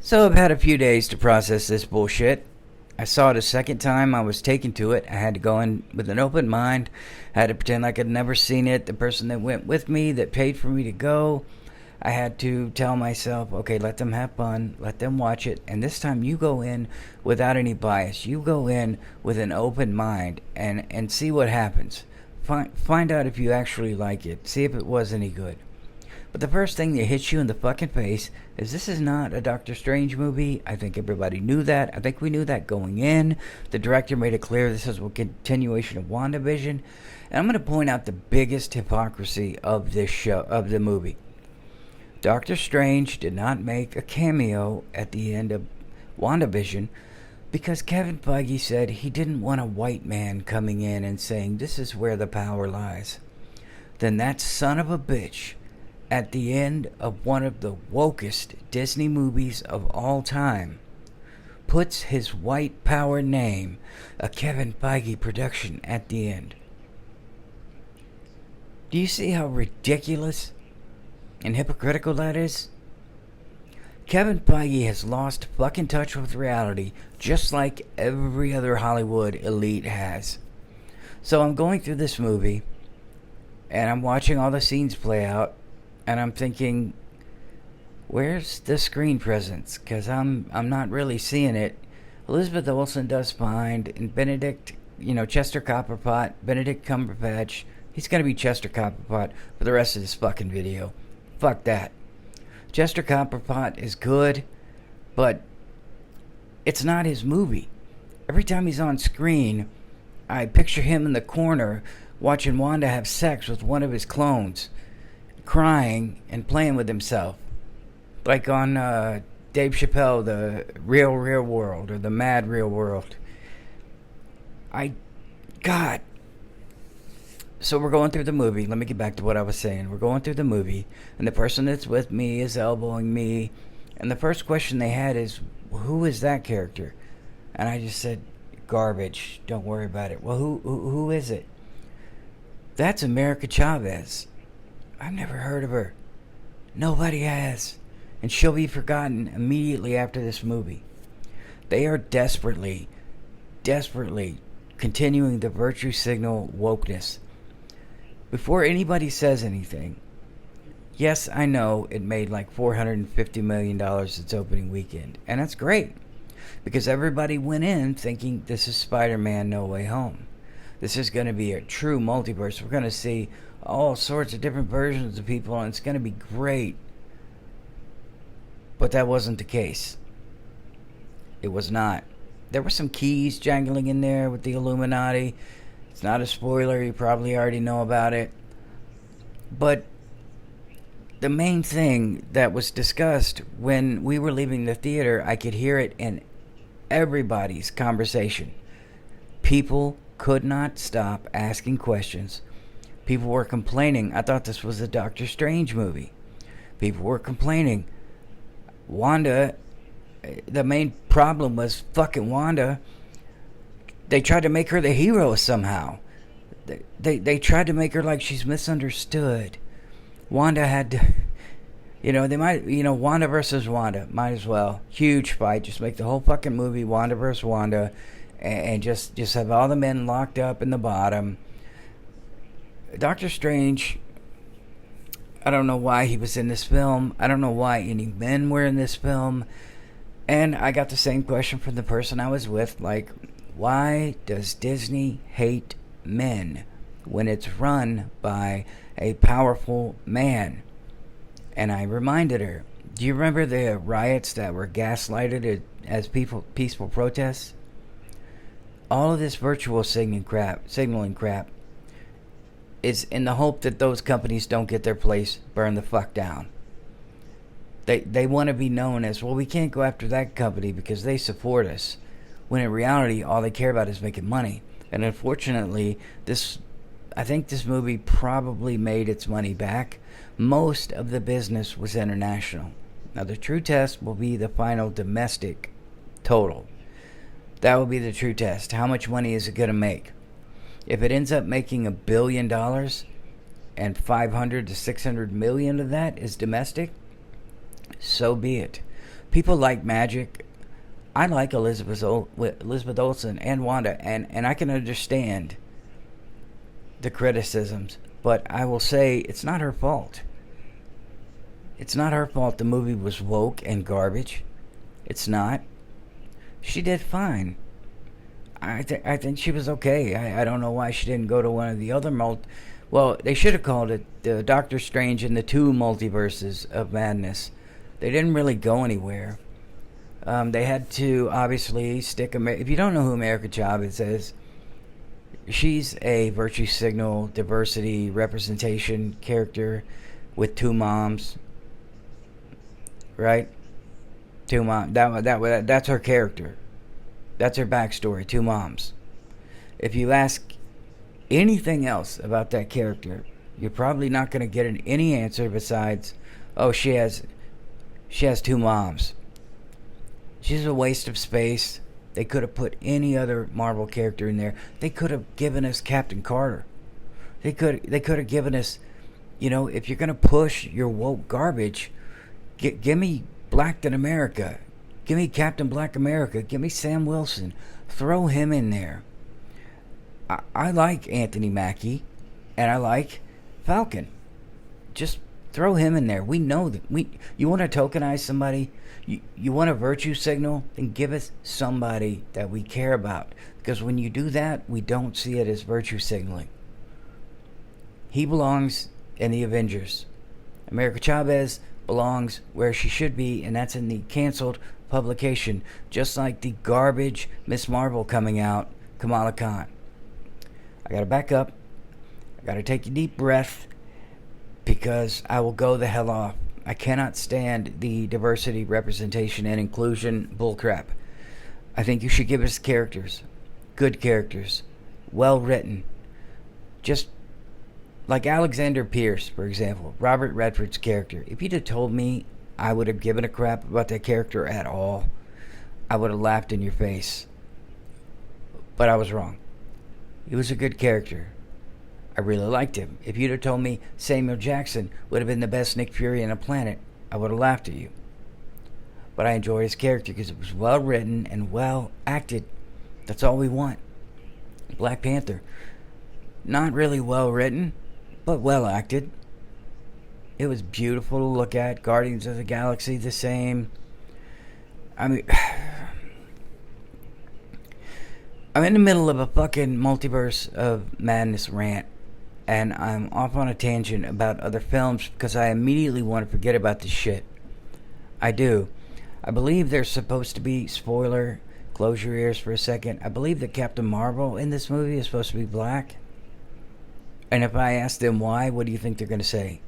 So I've had a few days to process this bullshit. I saw it a second time. I was taken to it. I had to go in with an open mind. I had to pretend like I'd never seen it. The person that went with me, that paid for me to go, I had to tell myself, okay, let them have fun. Let them watch it. And this time you go in without any bias. You go in with an open mind and see what happens. Find out if you actually like it. See if it was any good. But the first thing that hits you in the fucking face is this is not a Doctor Strange movie. I think everybody knew that. I think we knew that going in. The director made it clear this is a continuation of WandaVision. And I'm going to point out the biggest hypocrisy of this show, of the movie. Doctor Strange did not make a cameo at the end of WandaVision because Kevin Feige said he didn't want a white man coming in and saying this is where the power lies. Then that son of a bitch, at the end of one of the wokest Disney movies of all time, puts his white power name, a Kevin Feige production, at the end. Do you see how ridiculous and hypocritical that is? Kevin Feige has lost fucking touch with reality, just like every other Hollywood elite has. So I'm going through this movie, and I'm watching all the scenes play out, and I'm thinking, where's the screen presence? Because I'm not really seeing it. Elizabeth Olsen does fine, and Benedict, Chester Copperpot, Benedict Cumberbatch, he's going to be Chester Copperpot for the rest of this fucking video. Fuck that. Chester Copperpot is good, but it's not his movie. Every time he's on screen, I picture him in the corner watching Wanda have sex with one of his clones, crying and playing with himself, like on Dave Chappelle, the Real World, or the Mad Real World. God. So we're going through the movie. Let me get back to what I was saying. We're going through the movie, and the person that's with me is elbowing me, and the first question they had is, who is that character? And I just said, garbage. Don't worry about it. Well, who is it? That's America Chavez. I've never heard of her. Nobody has. And she'll be forgotten immediately after this movie. They are desperately continuing the virtue signal wokeness. Before anybody says anything, yes, I know it made like $450 million its opening weekend. And that's great. Because everybody went in thinking this is Spider-Man No Way Home. This is going to be a true multiverse. We're going to see all sorts of different versions of people, and it's going to be great. But that wasn't the case. It was not. There were some keys jangling in there with the Illuminati. It's not a spoiler. You probably already know about it. But the main thing that was discussed when we were leaving the theater, I could hear it in everybody's conversation. People could not stop asking questions. People were complaining. I thought this was a Doctor Strange movie. People were complaining. Wanda, the main problem was fucking Wanda. They tried to make her the hero somehow. They tried to make her like she's misunderstood. Wanda had to, they might, Wanda versus Wanda. Might as well. Huge fight. Just make the whole fucking movie Wanda versus Wanda. And just have all the men locked up in the bottom. Doctor Strange, I don't know why he was in this film. I don't know why any men were in this film. And I got the same question from the person I was with, like, why does Disney hate men when it's run by a powerful man? And I reminded her, do you remember the riots that were gaslighted as peaceful protests? All of this virtual signaling crap is in the hope that those companies don't get their place burned the fuck down. They want to be known as, well, we can't go after that company because they support us. When in reality, all they care about is making money. And unfortunately, I think this movie probably made its money back. Most of the business was international. Now, the true test will be the final domestic total. That will be the true test. How much money is it going to make? If it ends up making $1 billion and 500 to 600 million of that is domestic, so be it. People like magic. I like Elizabeth Olsen and Wanda, and I can understand the criticisms, but I will say it's not her fault. It's not her fault the movie was woke and garbage. It's not. She did fine. I think she was okay. I don't know why she didn't go to one of the other Well, they should have called it Doctor Strange in the Two Multiverses of Madness. They didn't really go anywhere. They had to obviously stick. If you don't know who America Chavez is, she's a virtue signal, diversity, representation character with two moms. Right? Two moms. That's her character. That's her backstory. Two moms. If you ask anything else about that character, you're probably not going to get any answer besides, oh, she has two moms. She's a waste of space. They could have put any other Marvel character in there. They could have given us Captain Carter. They could have given us, if you're going to push your woke garbage, give me Black in America. Give me Captain Black America. Give me Sam Wilson. Throw him in there. I like Anthony Mackie, and I like Falcon. Just throw him in there. We know that you want to tokenize somebody, you want a virtue signal, then give us somebody that we care about. Because when you do that, we don't see it as virtue signaling. He belongs in the Avengers. America Chavez belongs where she should be, and that's in the canceled publication. Just like the garbage Miss Marvel coming out, Kamala Khan. I gotta back up. I gotta take a deep breath because I will go the hell off. I cannot stand the diversity, representation, and inclusion bullcrap. I think you should give us characters. Good characters. Well written. Just like Alexander Pierce, for example. Robert Redford's character. If you'd have told me I would have given a crap about that character at all, I would have laughed in your face. But I was wrong. He was a good character. I really liked him. If you'd have told me Samuel Jackson would have been the best Nick Fury on the planet, I would have laughed at you. But I enjoyed his character because it was well written and well acted. That's all we want. Black Panther. Not really well written, but well acted. It was beautiful to look at. Guardians of the Galaxy, the same. I mean, I'm in the middle of a fucking multiverse of madness rant, and I'm off on a tangent about other films because I immediately want to forget about this shit. I do. I believe there's supposed to be, spoiler, close your ears for a second, I believe that Captain Marvel in this movie is supposed to be black. And if I ask them why, what do you think they're going to say?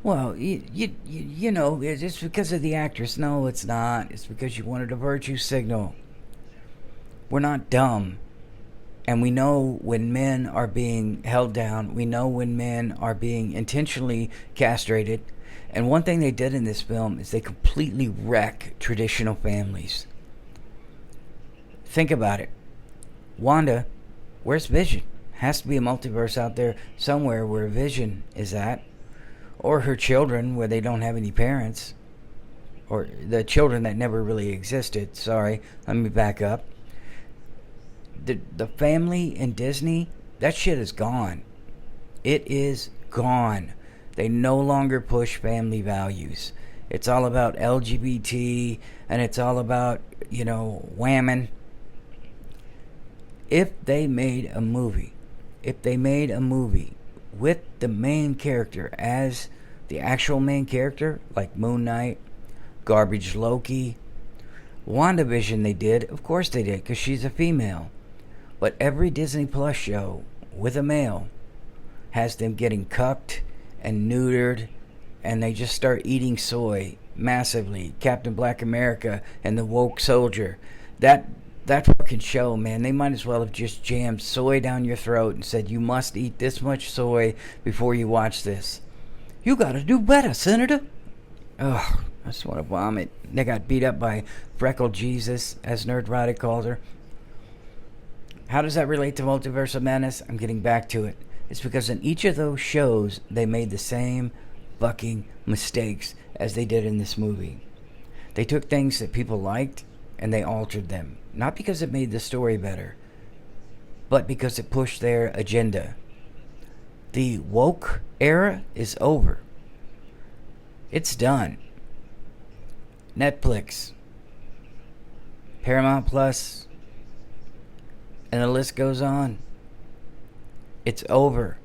Well, you know, it's because of the actress. No, it's not. It's because you wanted a virtue signal. We're not dumb. And we know when men are being held down. We know when men are being intentionally castrated. And one thing they did in this film is they completely wreck traditional families. Think about it. Wanda, where's Vision? Has to be a multiverse out there somewhere where Vision is at. Or her children, where they don't have any parents. Or the children that never really existed. Sorry, let me back up. The family in Disney, that shit is gone. It is gone. They no longer push family values. It's all about LGBT, and it's all about, whamming. If they made a movie with the main character as the actual main character, like Moon Knight, Garbage Loki, WandaVision they did, of course they did, because she's a female. But every Disney Plus show with a male has them getting cucked and neutered, and they just start eating soy massively. Captain Black America and the Woke Soldier. That fucking show, man, they might as well have just jammed soy down your throat and said, you must eat this much soy before you watch this. You gotta do better, Senator. Ugh, I just want to vomit. They got beat up by Freckled Jesus, as Nerd Roddick calls her. How does that relate to Multiverse of Madness? I'm getting back to it. It's because in each of those shows, they made the same fucking mistakes as they did in this movie. They took things that people liked and they altered them. Not because it made the story better, but because it pushed their agenda. The woke era is over. It's done. Netflix, Paramount Plus, and the list goes on. It's over.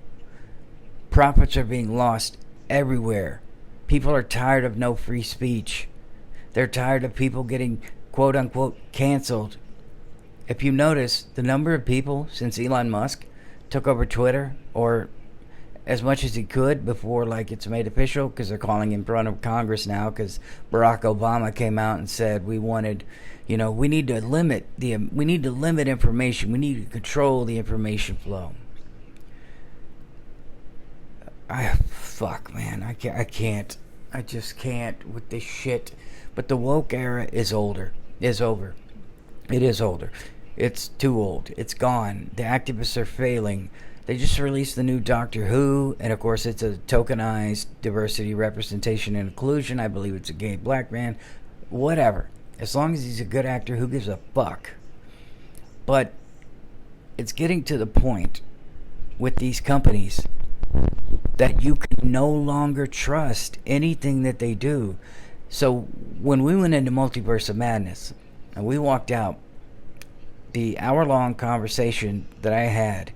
Profits are being lost everywhere. People are tired of no free speech. They're tired of people getting quote unquote canceled. If you notice, the number of people since Elon Musk took over Twitter, or as much as he could before like it's made official, because they're calling in front of Congress now, because Barack Obama came out and said we wanted, we need to limit information. We need to control the information flow. Fuck, man, I can't. I just can't with this shit. But the woke era is over. It is older. It's too old. It's gone. The activists are failing. They just released the new Doctor Who, and of course it's a tokenized diversity, representation, and inclusion. I believe it's a gay black man. Whatever. As long as he's a good actor, who gives a fuck? But it's getting to the point with these companies that you can no longer trust anything that they do. So when we went into Multiverse of Madness and we walked out, the hour-long conversation that I had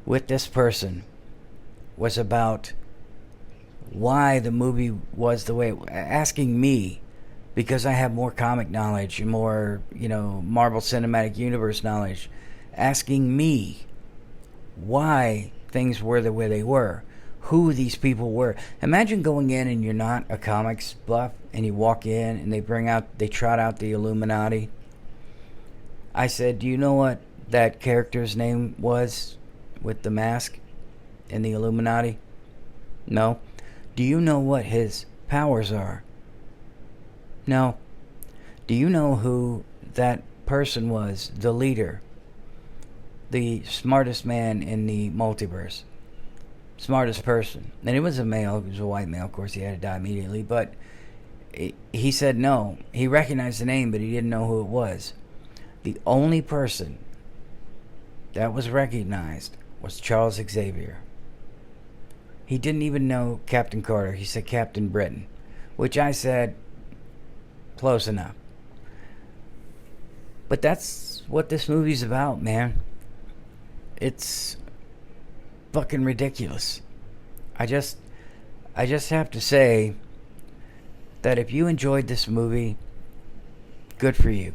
with this person was about why the movie was the way, asking me, because I have more comic knowledge and more, Marvel Cinematic Universe knowledge, asking me why things were the way they were, who these people were. Imagine going in and you're not a comics buff, and you walk in and they trot out the Illuminati. I said, do you know what that character's name was with the mask in the Illuminati? No. Do you know what his powers are? No. Do you know who that person was, the leader, the smartest man in the multiverse, smartest person? And it was a male. It was a white male. Of course, he had to die immediately. But he said no. He recognized the name, but he didn't know who it was. The only person that was recognized was Charles Xavier. He didn't even know Captain Carter. He said Captain Britain, which I said, close enough. But that's what this movie's about, man. It's fucking ridiculous. I just have to say that if you enjoyed this movie, good for you.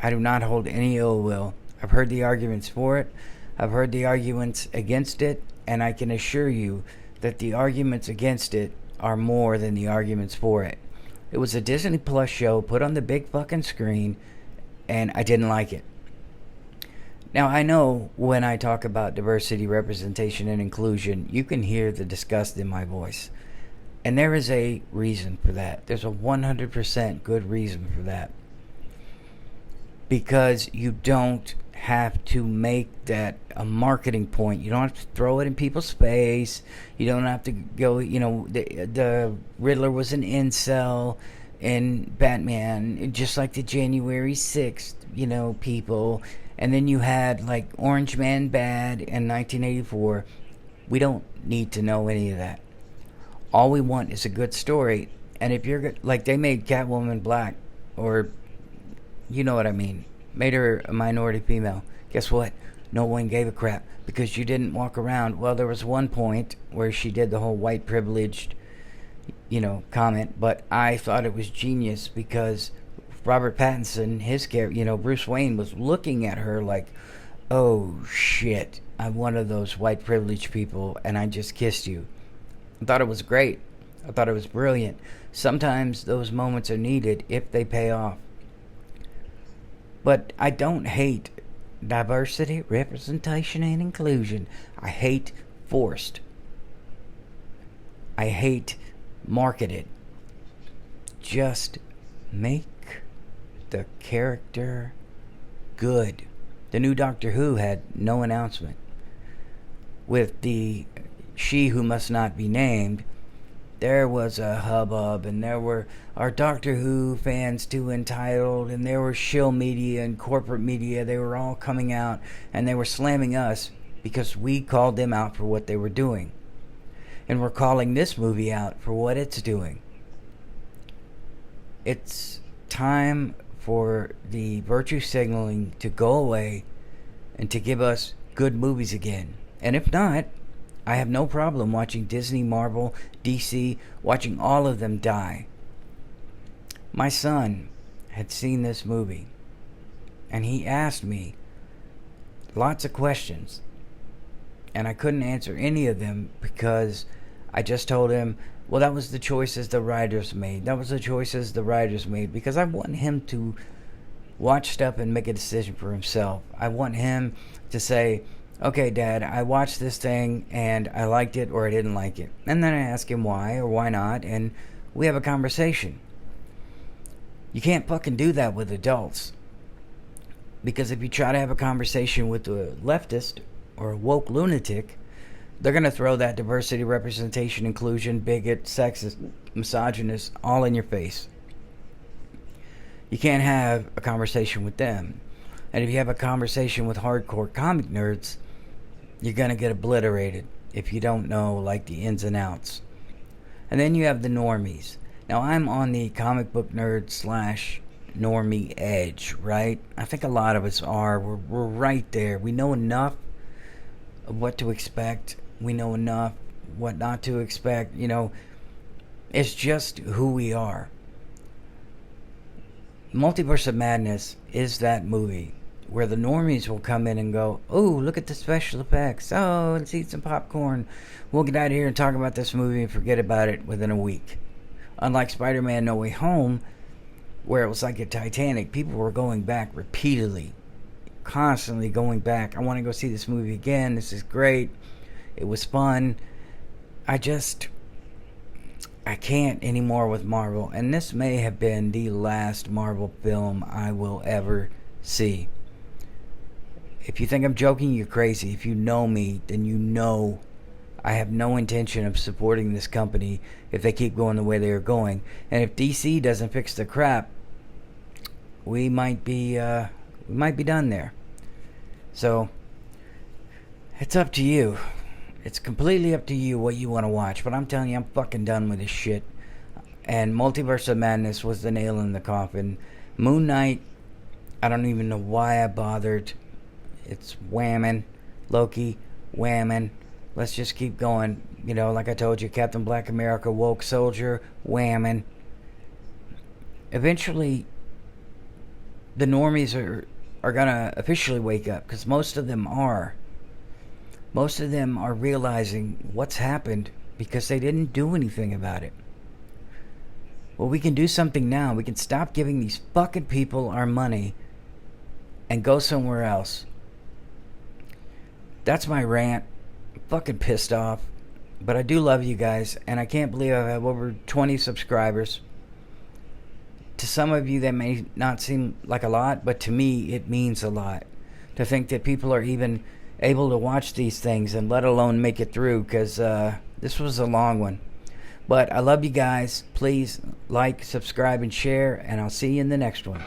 I do not hold any ill will. I've heard the arguments for it. I've heard the arguments against it. And I can assure you that the arguments against it are more than the arguments for it. It was a Disney Plus show put on the big fucking screen, and I didn't like it. Now, I know when I talk about diversity, representation, and inclusion, you can hear the disgust in my voice. And there is a reason for that. There's a 100% good reason for that. Because you don't have to make that a marketing point. You don't have to throw it in people's face. You don't have to go, the Riddler was an incel in Batman, just like the January 6th, people. And then you had like Orange Man Bad in 1984. We don't need to know any of that. All we want is a good story. And if you're like, they made Catwoman black, or you know what I mean, made her a minority female. Guess what? No one gave a crap, because you didn't walk around. Well, there was one point where she did the whole white privileged, comment, but I thought it was genius, because Robert Pattinson, his character, Bruce Wayne, was looking at her like, oh shit, I'm one of those white privileged people and I just kissed you. I thought it was great. I thought it was brilliant. Sometimes those moments are needed if they pay off. But I don't hate diversity, representation, and inclusion. I hate forced. I hate marketed. Just make the character good. The new Doctor Who had no announcement. With the She Who Must Not Be Named, there was a hubbub, and there were our Doctor Who fans too entitled, and there were shill media and corporate media. They were all coming out, and they were slamming us because we called them out for what they were doing. And we're calling this movie out for what it's doing. It's time for the virtue signaling to go away and to give us good movies again. And if not, I have no problem watching Disney, Marvel, DC, watching all of them die. My son had seen this movie, and he asked me lots of questions, and I couldn't answer any of them because I just told him, well, that was the choices the writers made. That was the choices the writers made, because I want him to watch stuff and make a decision for himself. I want him to say, okay, Dad, I watched this thing and I liked it or I didn't like it. And then I ask him why or why not, and we have a conversation. You can't fucking do that with adults. Because if you try to have a conversation with a leftist or a woke lunatic, they're going to throw that diversity, representation, inclusion, bigot, sexist, misogynist all in your face. You can't have a conversation with them. And if you have a conversation with hardcore comic nerds, you're going to get obliterated if you don't know, like, the ins and outs. And then you have the normies. Now, I'm on the comic book nerd / normie edge, right? I think a lot of us are. We're right there. We know enough of what to expect. We know enough what not to expect. You know, it's just who we are. Multiverse of Madness is that movie where the normies will come in and go, oh, look at the special effects. Oh, let's eat some popcorn. We'll get out of here and talk about this movie and forget about it within a week. Unlike Spider-Man No Way Home, where it was like a Titanic, people were going back repeatedly, constantly going back. I want to go see this movie again. This is great. It was fun. I can't anymore with Marvel. And this may have been the last Marvel film I will ever see. If you think I'm joking, you're crazy. If you know me, then you know I have no intention of supporting this company if they keep going the way they are going. And if DC doesn't fix the crap, we might be done there. So it's up to you. It's completely up to you what you want to watch. But I'm telling you, I'm fucking done with this shit. And Multiverse of Madness was the nail in the coffin. Moon Knight, I don't even know why I bothered. It's whamming. Loki, whamming. Let's just keep going. You know, like I told you, Captain Black America, woke soldier, whamming. Eventually, the normies are gonna officially wake up, because most of them are. Most of them are realizing what's happened because they didn't do anything about it. Well, we can do something now. We can stop giving these fucking people our money and go somewhere else. That's my rant. I'm fucking pissed off. But I do love you guys, and I can't believe I have over 20 subscribers. To some of you, that may not seem like a lot, but to me, it means a lot. To think that people are even able to watch these things and let alone make it through, because this was a long one. But I love you guys. Please like, subscribe, and share, and I'll see you in the next one.